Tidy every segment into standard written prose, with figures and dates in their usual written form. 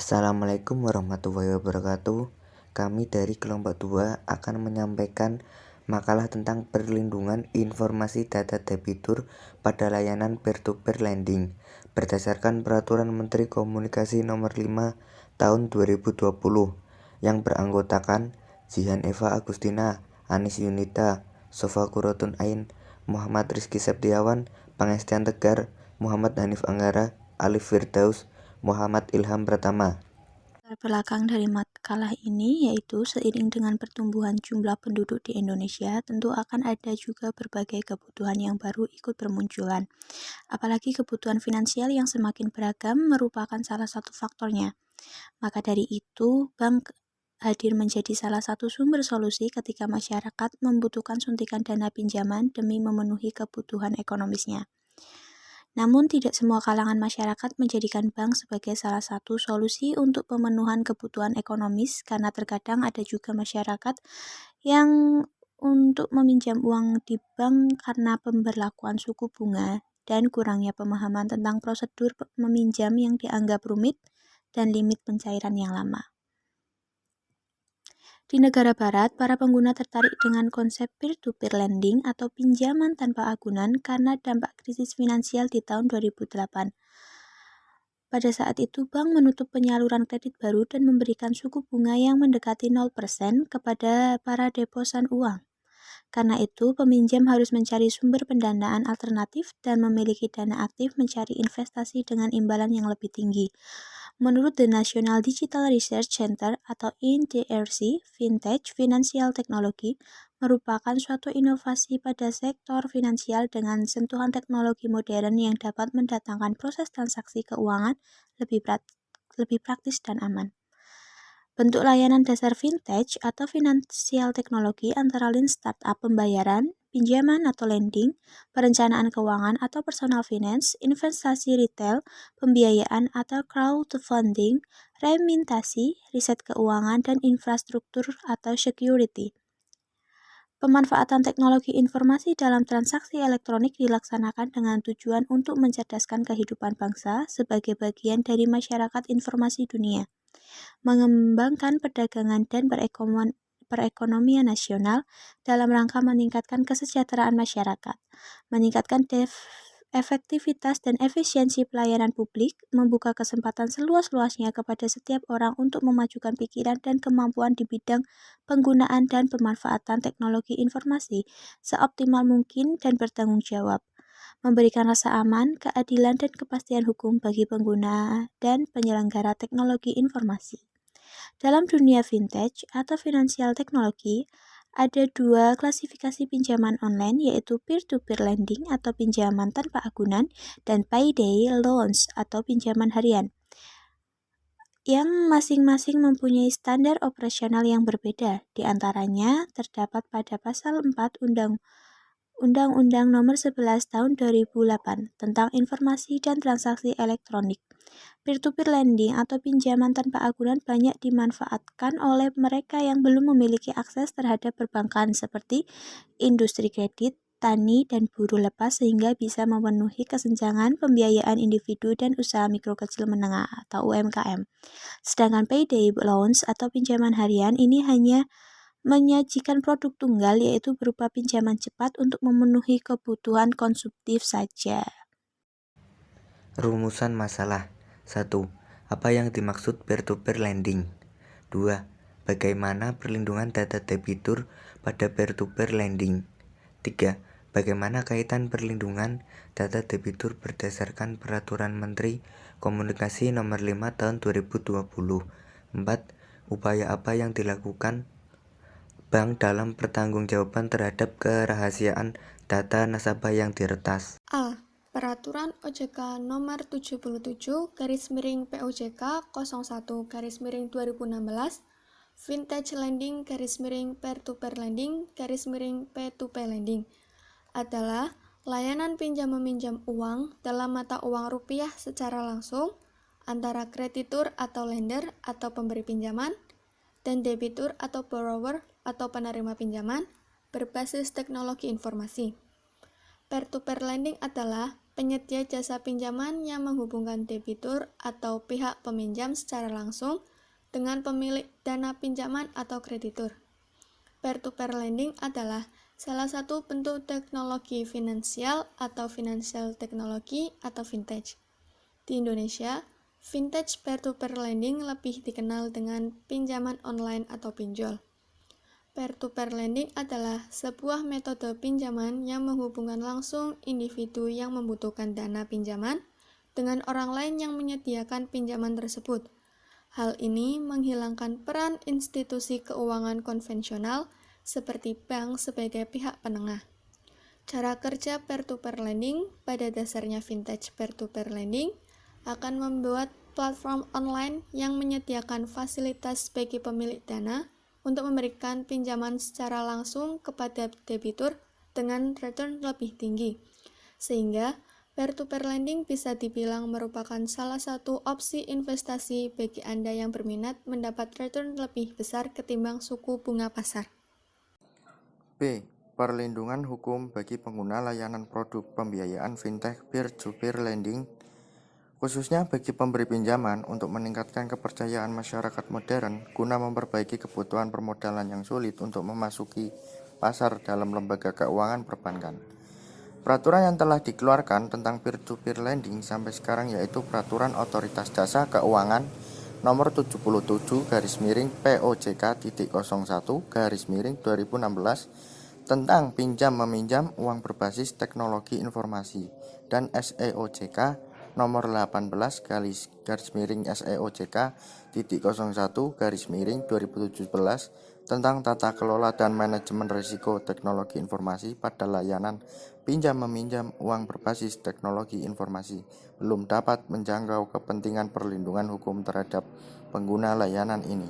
Assalamualaikum warahmatullahi wabarakatuh. Kami dari kelompok 2 akan menyampaikan makalah tentang perlindungan informasi data debitur pada layanan peer-to-peer lending berdasarkan Peraturan Menteri Komunikasi Nomor 5 Tahun 2020 yang beranggotakan Jihan Eva Agustina, Anis Yunita, Sofa Kurotun Ain, Muhammad Rizky Septiawan, Pangestian Tegar, Muhammad Hanif Anggara, Alif Firdaus, Muhammad Ilham Pratama. Latar belakang dari makalah ini yaitu seiring dengan pertumbuhan jumlah penduduk di Indonesia, tentu akan ada juga berbagai kebutuhan yang baru ikut bermunculan. Apalagi kebutuhan finansial yang semakin beragam merupakan salah satu faktornya. Maka dari itu, bank hadir menjadi salah satu sumber solusi ketika masyarakat membutuhkan suntikan dana pinjaman demi memenuhi kebutuhan ekonomisnya. Namun tidak semua kalangan masyarakat menjadikan bank sebagai salah satu solusi untuk pemenuhan kebutuhan ekonomis karena terkadang ada juga masyarakat yang untuk meminjam uang di bank karena pemberlakuan suku bunga dan kurangnya pemahaman tentang prosedur meminjam yang dianggap rumit dan limit pencairan yang lama. Di negara barat, para pengguna tertarik dengan konsep peer-to-peer lending atau pinjaman tanpa agunan karena dampak krisis finansial di tahun 2008. Pada saat itu, bank menutup penyaluran kredit baru dan memberikan suku bunga yang mendekati 0% kepada para deposan uang. Karena itu, peminjam harus mencari sumber pendanaan alternatif dan memiliki dana aktif mencari investasi dengan imbalan yang lebih tinggi. Menurut The National Digital Research Center atau NDRC, Fintech Financial Technology merupakan suatu inovasi pada sektor finansial dengan sentuhan teknologi modern yang dapat mendatangkan proses transaksi keuangan lebih praktis dan aman. Bentuk layanan dasar fintech atau financial technology antara lain startup pembayaran, pinjaman atau lending, perencanaan keuangan atau personal finance, investasi retail, pembiayaan atau crowdfunding, remittasi, riset keuangan, dan infrastruktur atau security. Pemanfaatan teknologi informasi dalam transaksi elektronik dilaksanakan dengan tujuan untuk mencerdaskan kehidupan bangsa sebagai bagian dari masyarakat informasi dunia, mengembangkan perdagangan dan perekonomian nasional dalam rangka meningkatkan kesejahteraan masyarakat, meningkatkan efektivitas dan efisiensi pelayanan publik, membuka kesempatan seluas-luasnya kepada setiap orang untuk memajukan pikiran dan kemampuan di bidang penggunaan dan pemanfaatan teknologi informasi seoptimal mungkin dan bertanggung jawab, memberikan rasa aman, keadilan, dan kepastian hukum bagi pengguna dan penyelenggara teknologi informasi. Dalam dunia fintech atau financial technology, ada dua klasifikasi pinjaman online yaitu peer-to-peer lending atau pinjaman tanpa agunan dan payday loans atau pinjaman harian yang masing-masing mempunyai standar operasional yang berbeda. Di antaranya terdapat pada pasal 4 Undang-Undang Nomor 11 Tahun 2008 tentang Informasi dan Transaksi Elektronik. Peer-to-peer lending atau pinjaman tanpa agunan banyak dimanfaatkan oleh mereka yang belum memiliki akses terhadap perbankan seperti industri kredit, tani, dan buruh lepas sehingga bisa memenuhi kesenjangan pembiayaan individu dan usaha mikro kecil menengah atau UMKM. Sedangkan payday loans atau pinjaman harian ini hanya menyajikan produk tunggal yaitu berupa pinjaman cepat untuk memenuhi kebutuhan konsumtif saja. Rumusan masalah. 1. Apa yang dimaksud peer-to-peer lending? 2. Bagaimana perlindungan data debitur pada peer-to-peer lending? 3. Bagaimana kaitan perlindungan data debitur berdasarkan Peraturan Menteri Komunikasi Nomor 5 Tahun 2020? 4. Upaya apa yang dilakukan bank dalam pertanggungjawaban terhadap kerahasiaan data nasabah yang diretas? A. Peraturan OJK Nomor 77/POJK 01/2016 Vintage Lending Peer-to-Peer Lending P2P Lending adalah layanan pinjam-meminjam uang dalam mata uang rupiah secara langsung antara kreditur atau lender atau pemberi pinjaman dan debitur atau borrower atau penerima pinjaman berbasis teknologi informasi. Peer-to-peer lending adalah penyedia jasa pinjaman yang menghubungkan debitur atau pihak peminjam secara langsung dengan pemilik dana pinjaman atau kreditur. Peer-to-peer lending adalah salah satu bentuk teknologi finansial atau financial technology atau fintech. Di Indonesia, fintech peer-to-peer lending lebih dikenal dengan pinjaman online atau pinjol. Peer-to-peer lending adalah sebuah metode pinjaman yang menghubungkan langsung individu yang membutuhkan dana pinjaman dengan orang lain yang menyediakan pinjaman tersebut. Hal ini menghilangkan peran institusi keuangan konvensional seperti bank sebagai pihak penengah. Cara kerja peer-to-peer lending pada dasarnya fintech peer-to-peer lending akan membuat platform online yang menyediakan fasilitas bagi pemilik dana untuk memberikan pinjaman secara langsung kepada debitur dengan return lebih tinggi. Sehingga peer-to-peer lending bisa dibilang merupakan salah satu opsi investasi bagi Anda yang berminat mendapat return lebih besar ketimbang suku bunga pasar. B. Perlindungan hukum bagi pengguna layanan produk pembiayaan fintech peer-to-peer lending, khususnya bagi pemberi pinjaman untuk meningkatkan kepercayaan masyarakat modern guna memperbaiki kebutuhan permodalan yang sulit untuk memasuki pasar dalam lembaga keuangan perbankan. Peraturan yang telah dikeluarkan tentang peer-to-peer lending sampai sekarang yaitu Peraturan Otoritas Jasa Keuangan Nomor 77-POJK.01-2016 tentang pinjam-meminjam uang berbasis teknologi informasi dan SEOJK Nomor 18-SEOJK.01-2017 tentang tata kelola dan manajemen risiko teknologi informasi pada layanan pinjam-meminjam uang berbasis teknologi informasi belum dapat menjangkau kepentingan perlindungan hukum terhadap pengguna layanan ini.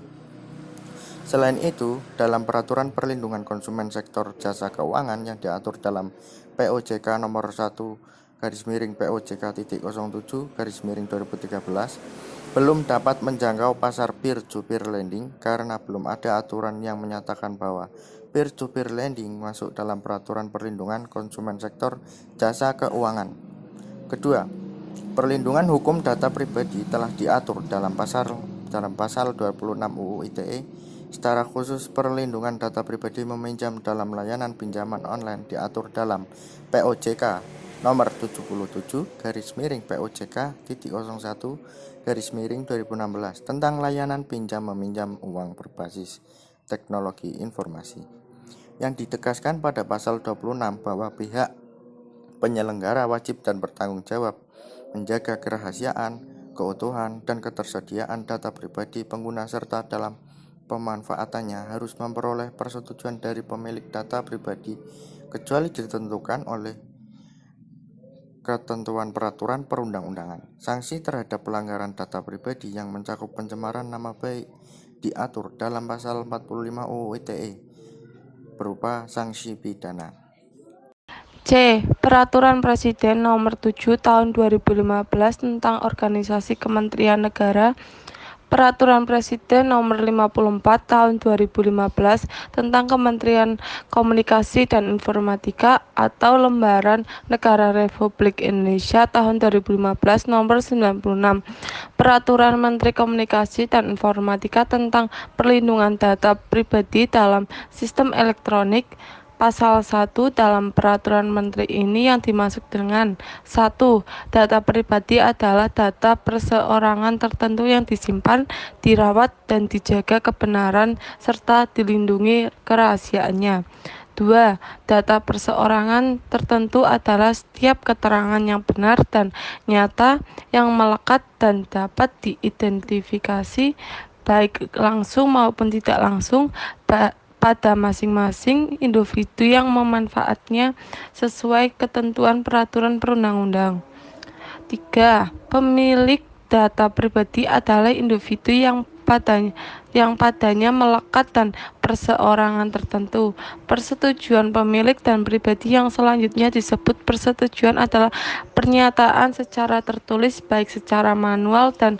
Selain itu, dalam Peraturan Perlindungan Konsumen Sektor Jasa Keuangan yang diatur dalam POJK nomor 1-POJK.07-2013 belum dapat menjangkau pasar peer-to-peer lending karena belum ada aturan yang menyatakan bahwa peer-to-peer lending masuk dalam Peraturan Perlindungan Konsumen Sektor Jasa Keuangan. Kedua, perlindungan hukum data pribadi telah diatur dalam pasal 26 UU ITE. Secara khusus, perlindungan data pribadi meminjam dalam layanan pinjaman online diatur dalam POJK nomor 77-POJK.01-2016 tentang layanan pinjam-meminjam uang berbasis teknologi informasi. Yang ditegaskan pada pasal 26 bahwa pihak penyelenggara wajib dan bertanggung jawab menjaga kerahasiaan, keutuhan, dan ketersediaan data pribadi pengguna serta dalam pemanfaatannya harus memperoleh persetujuan dari pemilik data pribadi kecuali ditentukan oleh ketentuan peraturan perundang-undangan. Sanksi terhadap pelanggaran data pribadi yang mencakup pencemaran nama baik diatur dalam pasal 45 UU ITE berupa sanksi pidana. C. Peraturan Presiden Nomor 7 Tahun 2015 tentang Organisasi Kementerian Negara, Peraturan Presiden Nomor 54 Tahun 2015 tentang Kementerian Komunikasi dan Informatika atau Lembaran Negara Republik Indonesia Tahun 2015 Nomor 96, Peraturan Menteri Komunikasi dan Informatika tentang Perlindungan Data Pribadi dalam Sistem Elektronik. Pasal 1 dalam peraturan menteri ini yang dimaksud dengan 1. Data pribadi adalah data perseorangan tertentu yang disimpan, dirawat, dan dijaga kebenaran serta dilindungi kerahasiaannya. 2. Data perseorangan tertentu adalah setiap keterangan yang benar dan nyata yang melekat dan dapat diidentifikasi baik langsung maupun tidak langsung pada masing-masing individu yang memanfaatnya sesuai ketentuan peraturan perundang-undang. 3. Pemilik data pribadi adalah individu yang padanya melekat dan perseorangan tertentu. Persetujuan pemilik dan pribadi yang selanjutnya disebut persetujuan adalah pernyataan secara tertulis baik secara manual dan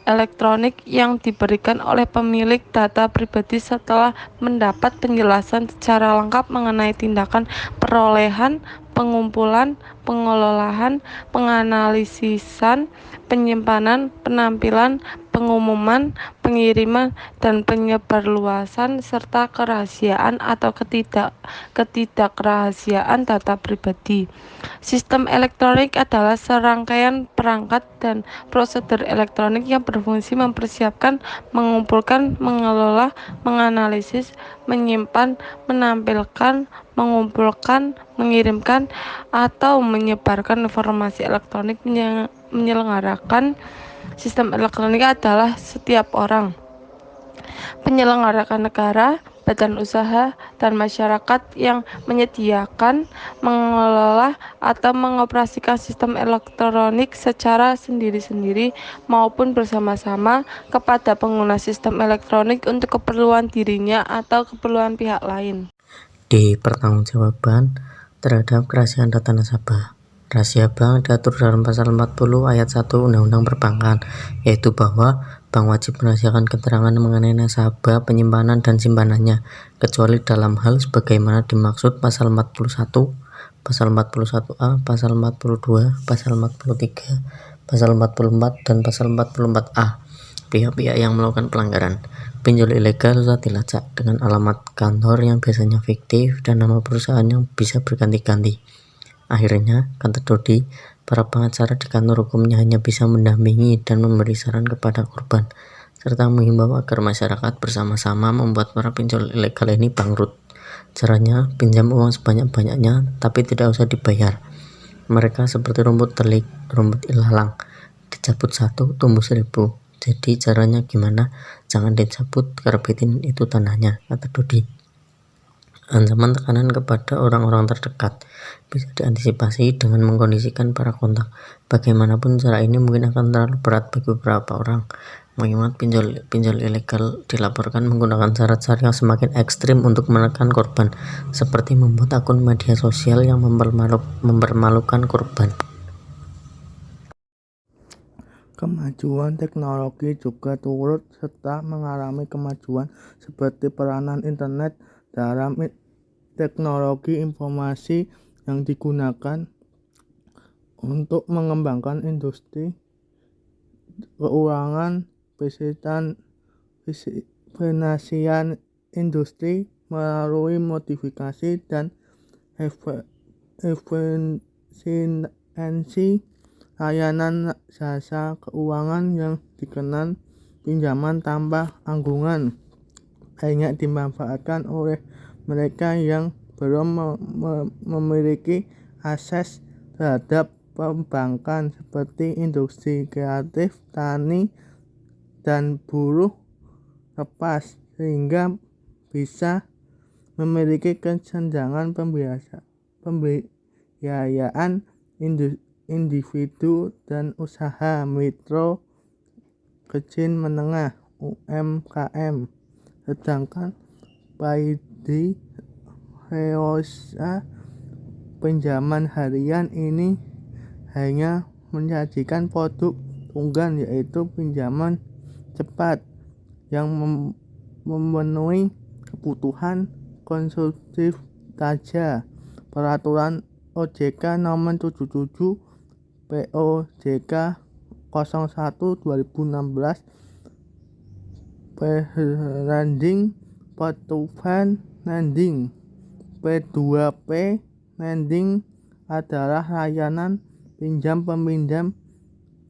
elektronik yang diberikan oleh pemilik data pribadi setelah mendapat penjelasan secara lengkap mengenai tindakan perolehan, pengumpulan, pengelolaan, penganalisisan, penyimpanan, penampilan, pengumuman, pengiriman, dan penyebarluasan, serta kerahasiaan atau ketidakrahasiaan data pribadi. Sistem elektronik adalah serangkaian perangkat dan prosedur elektronik yang berfungsi mempersiapkan, mengumpulkan, mengelola, menganalisis, menyimpan, menampilkan, mengumpulkan, mengirimkan, atau menyebarkan informasi elektronik. Menyelenggarakan sistem elektronik adalah setiap orang, penyelenggara negara, badan usaha, dan masyarakat yang menyediakan, mengelola, atau mengoperasikan sistem elektronik secara sendiri-sendiri maupun bersama-sama kepada pengguna sistem elektronik untuk keperluan dirinya atau keperluan pihak lain. D. Pertanggungjawaban terhadap kerahasiaan data nasabah. Rahasia bank diatur dalam pasal 40 ayat 1 Undang-Undang Perbankan, yaitu bahwa bank wajib merahasiakan keterangan mengenai nasabah, penyimpanan, dan simpanannya, kecuali dalam hal sebagaimana dimaksud pasal 41, pasal 41A, pasal 42, pasal 43, pasal 44, dan pasal 44A. Pihak-pihak yang melakukan pelanggaran pinjol ilegal susah dilacak dengan alamat kantor yang biasanya fiktif dan nama perusahaan yang bisa berganti-ganti. Akhirnya, kata Dodi, para pengacara di kantor hukumnya hanya bisa mendampingi dan memberi saran kepada korban, serta menghimbau agar masyarakat bersama-sama membuat para pinjol ilegal ini bangkrut. Caranya, pinjam uang sebanyak-banyaknya, tapi tidak usah dibayar. Mereka seperti rumput telik, rumput ilalang, dicabut 1, tumbuh 1000. Jadi caranya gimana? Jangan dicabut, karbitin itu tanahnya, kata Dodi. Ancaman tekanan kepada orang-orang terdekat bisa diantisipasi dengan mengkondisikan para kontak. Bagaimanapun cara ini mungkin akan terlalu berat bagi beberapa orang, mengingat pinjol ilegal dilaporkan menggunakan syarat-syarat yang semakin ekstrim untuk menekan korban, seperti membuat akun media sosial yang mempermalukan korban. Kemajuan teknologi juga turut serta mengalami kemajuan seperti peranan internet dalam teknologi informasi yang digunakan untuk mengembangkan industri keuangan, finansial industri melalui modifikasi dan efisiensi layanan jasa keuangan yang dikenal pinjaman tanpa tanggungan, banyak dimanfaatkan oleh mereka yang belum memiliki akses terhadap perbankan seperti industri kreatif, tani, dan buruh lepas, sehingga bisa memiliki kesenjangan pembiayaan individu dan usaha mikro kecil menengah UMKM. Sedangkan Paidi Reosa pinjaman harian ini hanya menyajikan produk tunggal, yaitu pinjaman cepat yang memenuhi kebutuhan konsumtif saja. Peraturan OJK nomor 77 POJK 01/2016 Lending Peer-to-Peer Lending P2P Lending adalah layanan pinjam-peminjam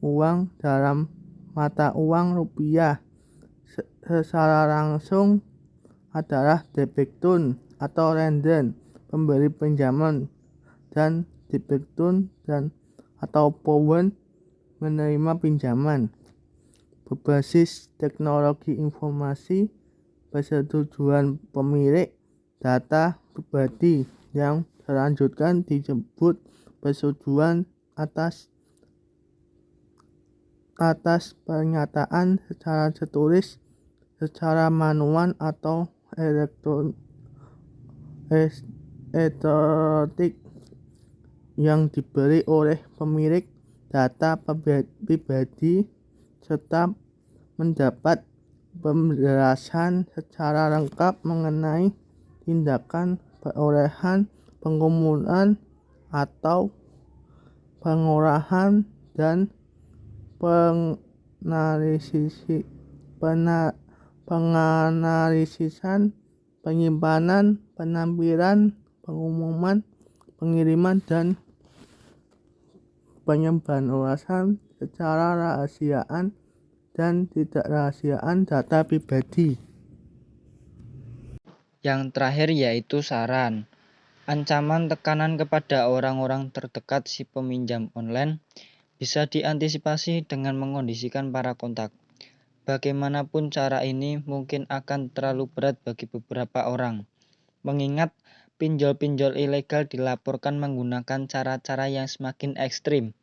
uang dalam mata uang rupiah secara langsung adalah debitur atau lender, pemberi pinjaman, dan debitur dan atau penerima menerima pinjaman. Berbasis teknologi informasi, persetujuan pemilik data pribadi yang selanjutnya disebut persetujuan atas pernyataan secara tertulis, secara manual, atau elektronik yang diberi oleh pemilik data pribadi serta mendapat penjelasan secara lengkap mengenai tindakan perolehan, pengumpulan, atau pengurahan dan penganalisisan, penyimpanan, penampilan, pengumuman, pengiriman, dan penyebarluasan secara rahasiaan dan tidak rahasiaan data pribadi. Yang terakhir yaitu saran. Ancaman tekanan kepada orang-orang terdekat si peminjam online bisa diantisipasi dengan mengondisikan para kontak. Bagaimanapun cara ini mungkin akan terlalu berat bagi beberapa orang, mengingat pinjol-pinjol ilegal dilaporkan menggunakan cara-cara yang semakin ekstrim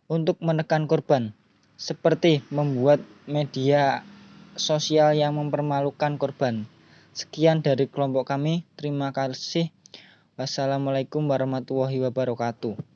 untuk menekan korban, seperti membuat media sosial yang mempermalukan korban. Sekian dari kelompok kami, terima kasih. Wassalamualaikum warahmatullahi wabarakatuh.